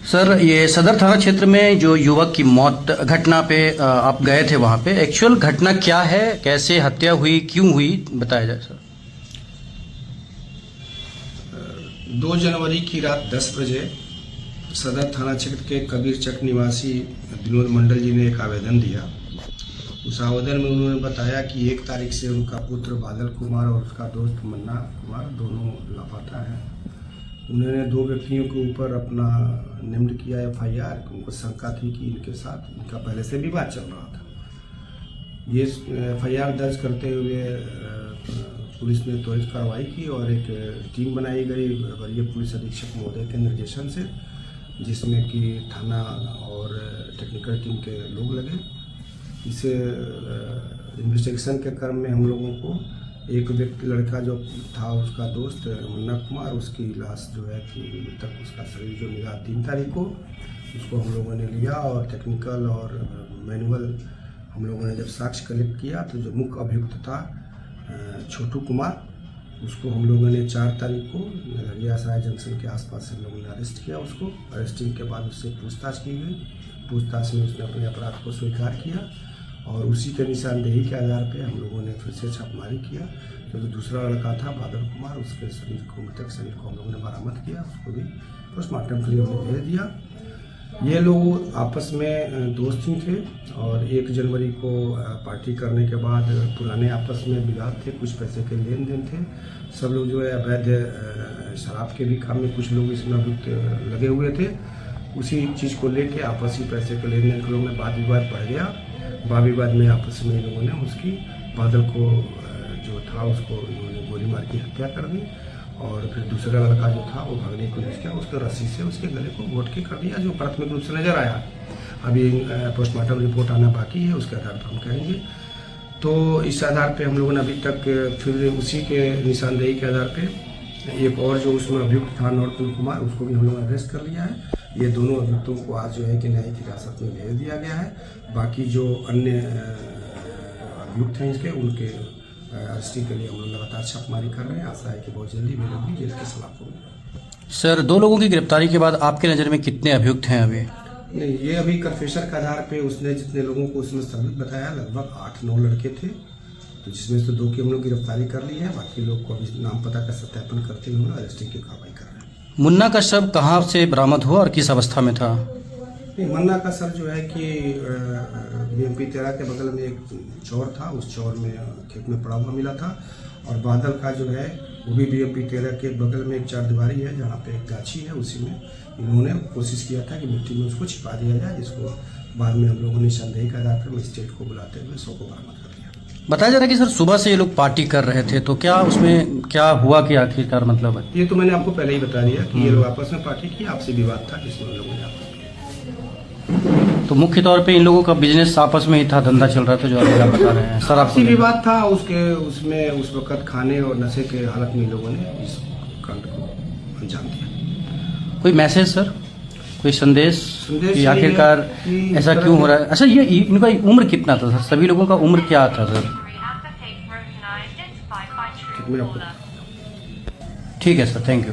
Sir, ये सदर थाना क्षेत्र में जो युवक की मौत घटना पे आप गए थे, वहाँ पे एक्चुअल घटना क्या है, कैसे हत्या हुई, क्यों हुई, बताया जाए सर। 2 जनवरी की रात 10 बजे सदर थाना क्षेत्र के कबीर चक निवासी विनोद मंडल जी ने एक आवेदन दिया। उस आवेदन में उन्होंने बताया कि 1 तारीख से उनका पुत्र बादल कुमार और उसका दोस्त मन्ना कुमार दोनों लापता हैं। उन्होंने 2 व्यक्तियों के ऊपर अपना निम्न किया FIR। उनको शंका थी कि इनके साथ इनका पहले से विवाद चल रहा था। ये FIR दर्ज करते हुए पुलिस ने त्वरित कार्रवाई की और एक टीम बनाई गई वरीय पुलिस अधीक्षक महोदय के निर्देशन से, जिसमें कि थाना और टेक्निकल टीम के लोग लगे। इस इन्वेस्टिगेशन के क्रम में हम लोगों को एक व्यक्ति लड़का जो था उसका दोस्त मन्ना कुमार, उसकी लाश जो है कि तक उसका शरीर जो मिला 3 तारीख को, उसको हम लोगों ने लिया और टेक्निकल और मैनुअल हम लोगों ने जब साक्ष्य कलेक्ट किया तो जो मुख्य अभियुक्त था छोटू कुमार, उसको हम लोगों ने 4 तारीख को रियासराय जंक्शन के आसपास से हम लोगों ने अरेस्ट किया। उसको अरेस्टिंग के बाद उससे पूछताछ की गई। पूछताछ में उसने अपने अपराध को स्वीकार किया और उसी के निशानदेही के आधार पे हम लोगों ने फिर से छापेमारी किया। क्योंकि दूसरा लड़का था बादल कुमार, उसके शरीर को मृतक शरीर को हम लोगों ने बरामद किया, उसको भी पोस्टमार्टम के लिए हमने भेज दिया। ये लोग आपस में दोस्त ही थे और 1 जनवरी को पार्टी करने के बाद पुराने आपस में विवाद थे, कुछ पैसे के लेन देन थे। सब लोग जो है अवैध शराब के भी काम में कुछ लोग इसमें अभियुक्त लगे हुए थे। उसी चीज़ को लेके आपसी पैसे के लेन देन के लोगों में वाद विवाद बढ़ गया। वाद विवाद में आपस में लोगों ने उसकी बादल को जो था उसको उन्होंने गोली मार के हत्या कर दी और फिर दूसरा लड़का जो था वो भागने की कोशिश किया, उसको रस्सी से उसके गले को घोट के कर दिया, जो प्राथमिक रूप से नजर आया। अभी पोस्टमार्टम रिपोर्ट आना बाकी है, उसके आधार पर हम कहेंगे। तो इस आधार पे हम लोगों ने अभी तक फिर उसी के निशानदेही के आधार पे एक और जो उसमें अभियुक्त था नौरतन कुमार, उसको भी हम लोगों ने अरेस्ट कर लिया है। ये दोनों अभियुक्तों को आज जो है कि न्यायिक हिरासत में भेज दिया गया है। बाकी जो अन्य अभियुक्त हैं इसके, उनके अरेस्टिंग के लिए हम लोग लगातार छापेमारी कर रहे हैं। आशा है कि बहुत जल्दी वे लोग भी जेल के खिलाफ होंगे। सर, 2 लोगों की गिरफ्तारी के बाद आपके नज़र में कितने अभियुक्त हैं अभी? नहीं, ये अभी कन्फेशर के आधार पे उसने जितने लोगों को उसमें सबूत बताया लगभग 8-9 लड़के थे, तो जिसमें से 2 की हम लोग गिरफ्तारी कर ली है। बाकी लोग को अभी नाम पता का सत्यापन करते हुए अरेस्टिंग की कार्रवाई कर रहे हैं। मुन्ना का शव कहाँ से बरामद हुआ और किस अवस्था में था? नहीं, मन्ना का सर जो है कि BMP 13 के बगल में एक चौर था, उस चौर में खेत में पड़ा हुआ मिला था। और बादल का जो है वो भी BMP 13 के बगल में एक 4 दीवारी है जहाँ पे एक गाछी है, उसी में इन्होंने कोशिश किया था कि मिट्टी में उसको छिपा दिया जाए, जिसको बाद में हम लोगों ने निशानदेही के आधार पर मजिस्ट्रेट को बुलाते हुए 100 को बरामद कर दिया। बताया जा रहा है कि सर सुबह से ये लोग पार्टी कर रहे थे, तो क्या उसमें क्या हुआ कि आखिरकार मतलब है? ये तो मैंने आपको पहले ही बता दिया कि ये लोग आपस में पार्टी की, आपसी विवाद था जिसमें लोगों ने आपस। तो मुख्य तौर पे इन लोगों का बिजनेस आपस में ही था, धंधा चल रहा था जो आप बता रहे हैं सर। आपसी विवाद था उसमें उस वक्त खाने और नशे के हालत में लोगों ने इस कांड को अंजाम दिया। कोई मैसेज सर, कोई संदेश कि आखिरकार ऐसा क्यों हो रहा है? अच्छा, ये इनका उम्र कितना था सर? सभी लोगों का उम्र क्या था सर? ठीक है सर, थैंक यू।